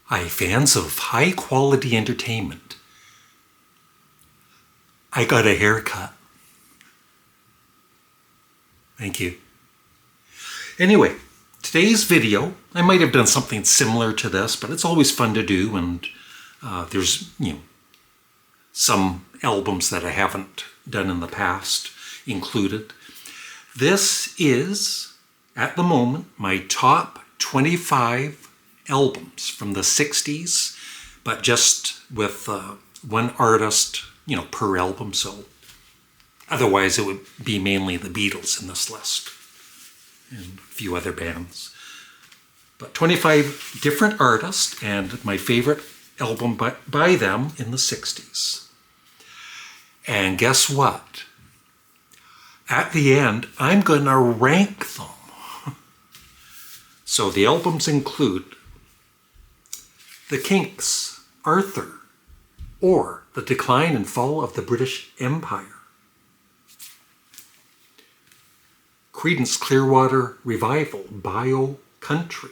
Hi, fans of high-quality entertainment. I got a haircut. Thank you. Anyway, today's video, I might have done something similar to this, but it's always fun to do, and there's, some albums that I haven't done in the past included. This is, at the moment, my top 25 albums from the 60s, but just with one artist, per album, so otherwise it would be mainly the Beatles in this list and a few other bands. But 25 different artists and my favorite album by them in the 60s. And guess what? At the end, I'm gonna rank them. So the albums include The Kinks, Arthur, or The Decline and Fall of the British Empire, Creedence Clearwater Revival, Bio Country,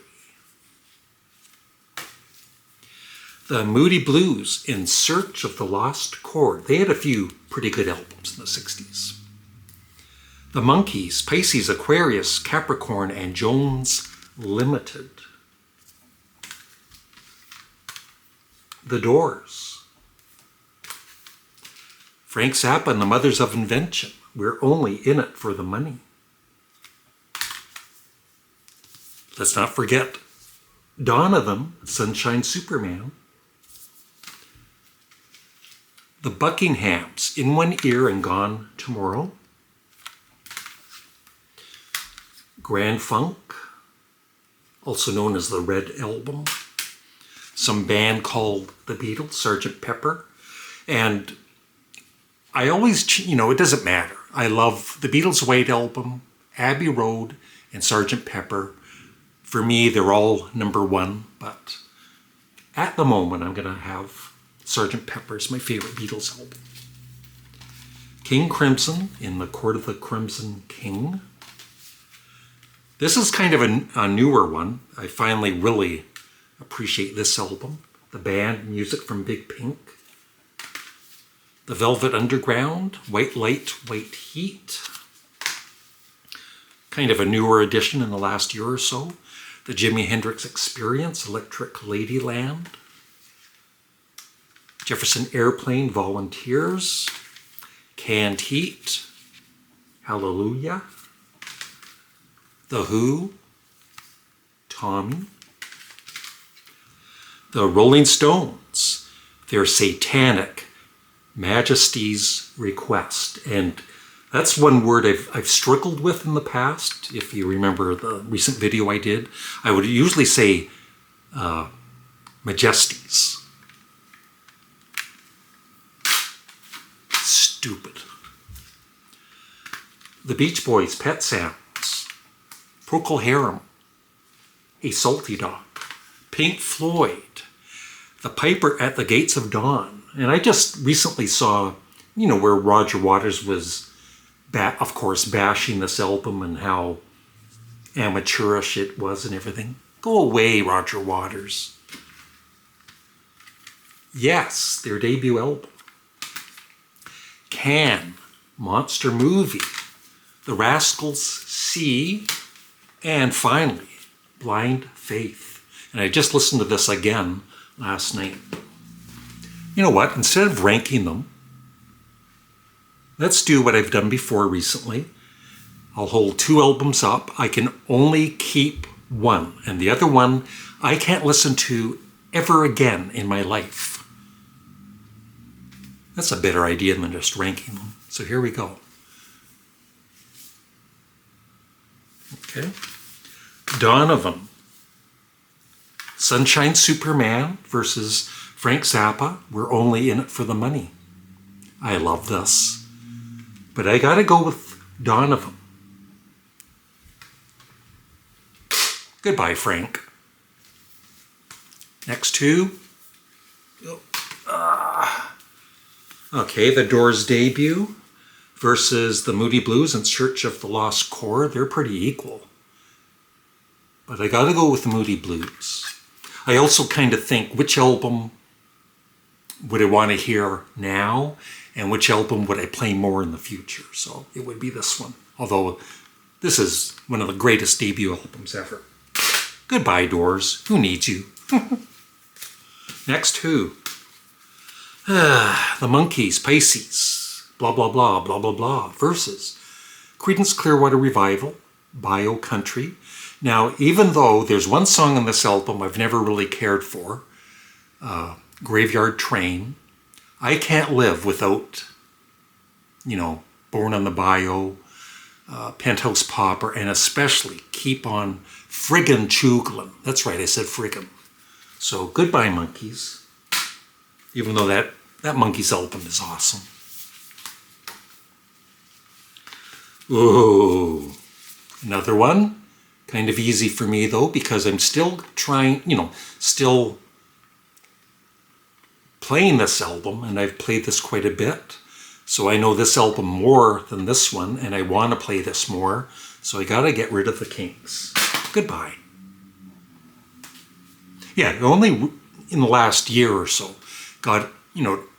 The Moody Blues, In Search of the Lost Chord. They had a few pretty good albums in the 60s. The Monkees, Pisces, Aquarius, Capricorn, and Jones Limited. The Doors. Frank Zappa and the Mothers of Invention. We're only in it for the money. Let's not forget Donovan, Sunshine Superman. The Buckinghams, In One Ear and Gone Tomorrow. Grand Funk, also known as the Red Album. Some band called the Beatles, Sgt. Pepper. And I always, it doesn't matter. I love the Beatles' White Album, Abbey Road, and Sgt. Pepper. For me, they're all number one, but at the moment, I'm going to have Sgt. Pepper's my favorite Beatles album. King Crimson, In the Court of the Crimson King. This is kind of a newer one. I finally really appreciate this album. The band, music from Big Pink. The Velvet Underground, White Light, White Heat. Kind of a newer addition in the last year or so. The Jimi Hendrix Experience, Electric Ladyland. Jefferson Airplane, Volunteers. Canned Heat, Hallelujah. The Who, Tommy. The Rolling Stones, Their Satanic Majesty's Request. And that's one word I've struggled with in the past. If you remember the recent video I did, I would usually say Majesties. Stupid. The Beach Boys, Pet Sounds. Procol Harum, A Salty Dog. Pink Floyd, The Piper at the Gates of Dawn. And I just recently saw, where Roger Waters was, of course, bashing this album and how amateurish it was and everything. Go away, Roger Waters. Yes, their debut album. Can, Monster Movie. The Rascals, See. And finally, Blind Faith. And I just listened to this again last night. You know what? Instead of ranking them, let's do what I've done before recently. I'll hold two albums up. I can only keep one. And the other one, I can't listen to ever again in my life. That's a better idea than just ranking them. So here we go. Okay. Donovan. Sunshine Superman versus Frank Zappa. We're only in it for the money. I love this. But I gotta go with Donovan. Goodbye, Frank. Next two. Okay, The Doors' debut versus the Moody Blues and Search of the Lost Chord. They're pretty equal. But I gotta go with the Moody Blues. I also kind of think, which album would I want to hear now, and which album would I play more in the future? So it would be this one. Although this is one of the greatest debut albums ever. Goodbye, Doors. Who needs you? Next, who? The Monkees, Pisces, blah, blah, blah, blah, blah, blah, versus Creedence Clearwater Revival, Bio Country. Now, even though there's one song on this album I've never really cared for, Graveyard Train, I can't live without, Born on the Bayou, Penthouse Popper, and especially Keep On Friggin' Chooglin'. That's right, I said friggin'. So goodbye, Monkees. Even though that Monkees album is awesome. Ooh, another one. Kind of easy for me though, because I'm still trying, still playing this album, and I've played this quite a bit. So I know this album more than this one, and I want to play this more. So I gotta get rid of the Kinks. Goodbye. Yeah, only in the last year or so got,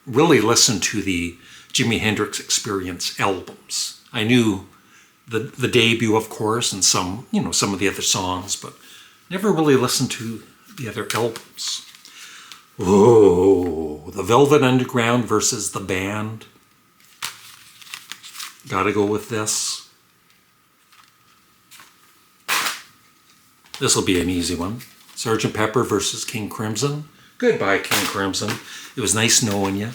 really listened to the Jimi Hendrix Experience albums. I knew the debut, of course, and some of the other songs, but never really listened to the other albums. Oh, the Velvet Underground versus the Band. Gotta go with this. This will be an easy one. Sgt. Pepper versus King Crimson. Goodbye, King Crimson. It was nice knowing you.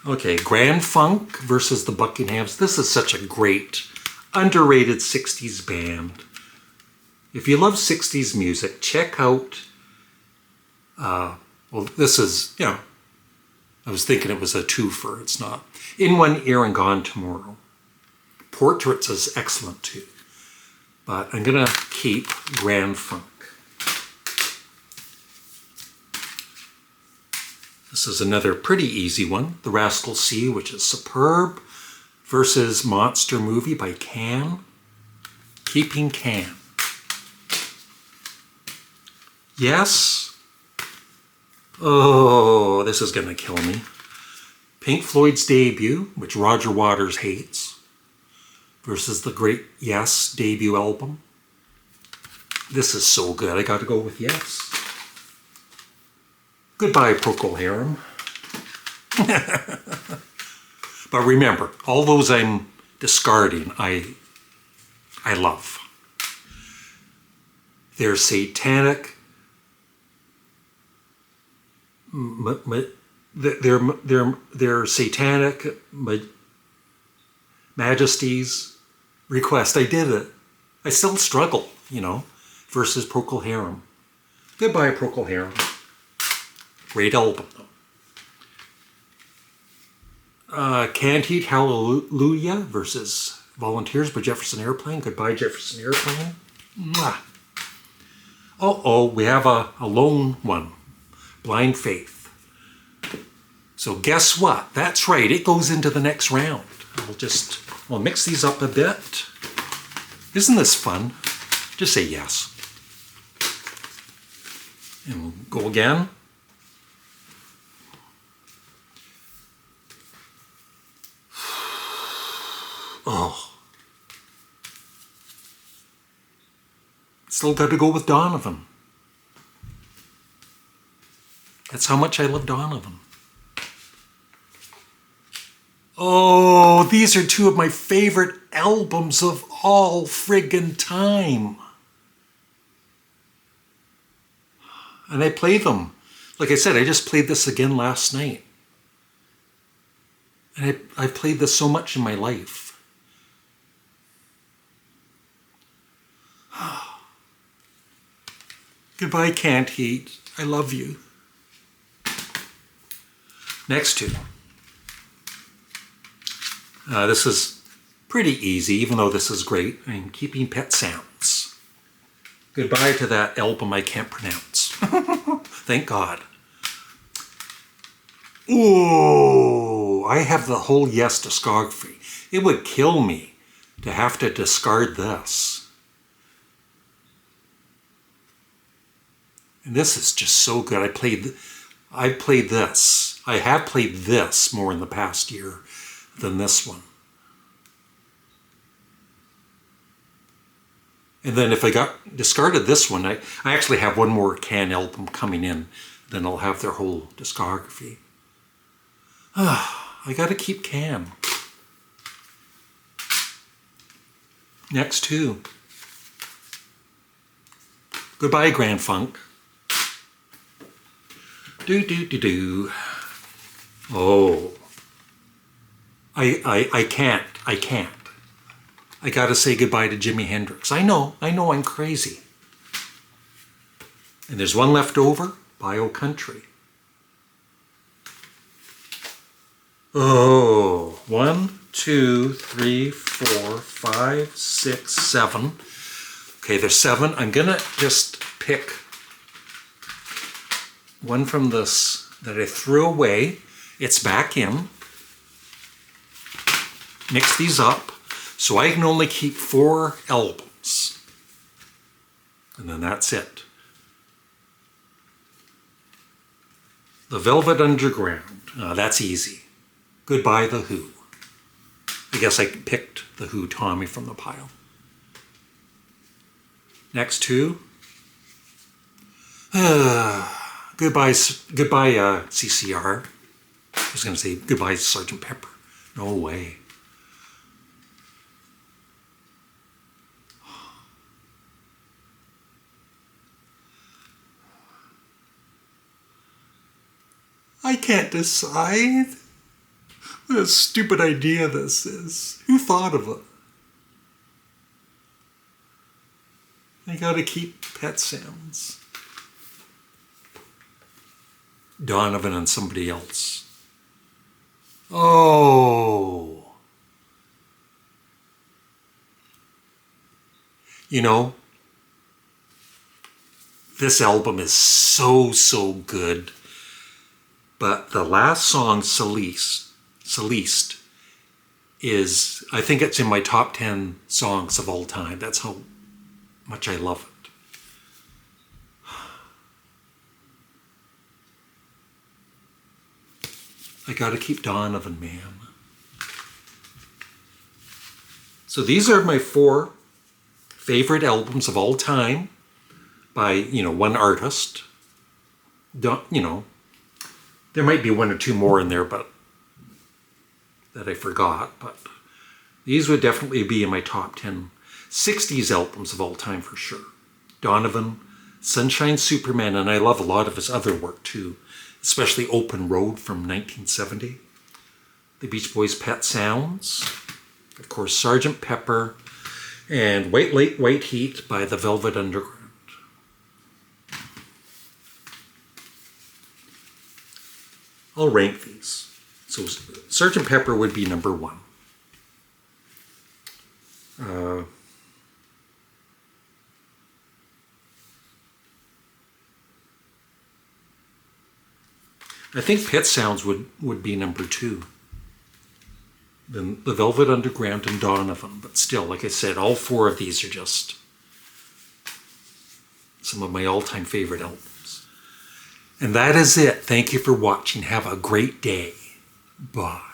Okay, Grand Funk versus the Buckinghams. This is such a great, underrated 60s band. If you love 60s music, check out, this is, I was thinking it was a twofer. It's not. In One Ear and Gone Tomorrow. Portraits is excellent too. But I'm going to keep Grand Funk. This is another pretty easy one. The Rascal Sea, which is superb, versus Monster Movie by Can. Keeping Can. Yes. Oh, this is going to kill me. Pink Floyd's Debut, which Roger Waters hates, versus the great Yes debut album. This is so good. I got to go with Yes. Goodbye, Procol Harum. But remember, all those I'm discarding, I love. They're satanic. They're satanic majesty's request. I did it. I still struggle, versus Procol Harum. Goodbye, Procol Harum. Great album, though. Can't Heat Hallelujah versus Volunteers by Jefferson Airplane. Goodbye, Jefferson Airplane. Mwah. Uh-oh, we have a lone one. Blind Faith. So guess what? That's right, it goes into the next round. I'll mix these up a bit. Isn't this fun? Just say yes. And we'll go again. Oh. Still got to go with Donovan. That's how much I love Donovan. Oh, these are two of my favorite albums of all friggin' time. And I play them. Like I said, I just played this again last night. And I've played this so much in my life. Goodbye, Can't Heat. I love you. Next two. This is pretty easy, even though this is great. I'm keeping Pet Sounds. Goodbye to that album I can't pronounce. Thank God. Ooh, I have the whole Yes discography. It would kill me to have to discard this. And this is just so good. I have played this more in the past year than this one. And then if I discarded this one, I actually have one more Can album coming in. Then I'll have their whole discography. I gotta keep Can. Next two. Goodbye, Grand Funk. Do. Oh. I can't. I gotta say goodbye to Jimi Hendrix. I know I'm crazy. And there's one left over, Bio Country. Oh, 1, 2, 3, 4, 5, 6, 7. Okay, there's 7. I'm gonna just pick one from this that I threw away. It's back in. Mix these up. So I can only keep 4 albums. And then that's it. The Velvet Underground. That's easy. Goodbye, The Who. I guess I picked The Who Tommy from the pile. Next two. Goodbye, CCR. I was going to say goodbye, Sgt. Pepper. No way. I can't decide. What a stupid idea this is. Who thought of it? I gotta keep Pet Sounds. Donovan and somebody else. Oh. You know, this album is so good. But the last song, Celeste, is, I think it's in my top 10 songs of all time. That's how much I love it. I gotta keep Donovan, man. So these are my 4 favorite albums of all time by, one artist. There might be 1 or 2 more in there, but that I forgot. But these would definitely be in my top 10 60s albums of all time for sure. Donovan, Sunshine Superman, and I love a lot of his other work too, especially Open Road from 1970. The Beach Boys' Pet Sounds. Of course, Sgt. Pepper, and White Heat by the Velvet Underground. I'll rank these. So Sgt. Pepper would be number 1. I think Pet Sounds would be number 2. Then the Velvet Underground and Donovan. But still, like I said, all 4 of these are just some of my all-time favorite albums. And that is it. Thank you for watching. Have a great day. Bye.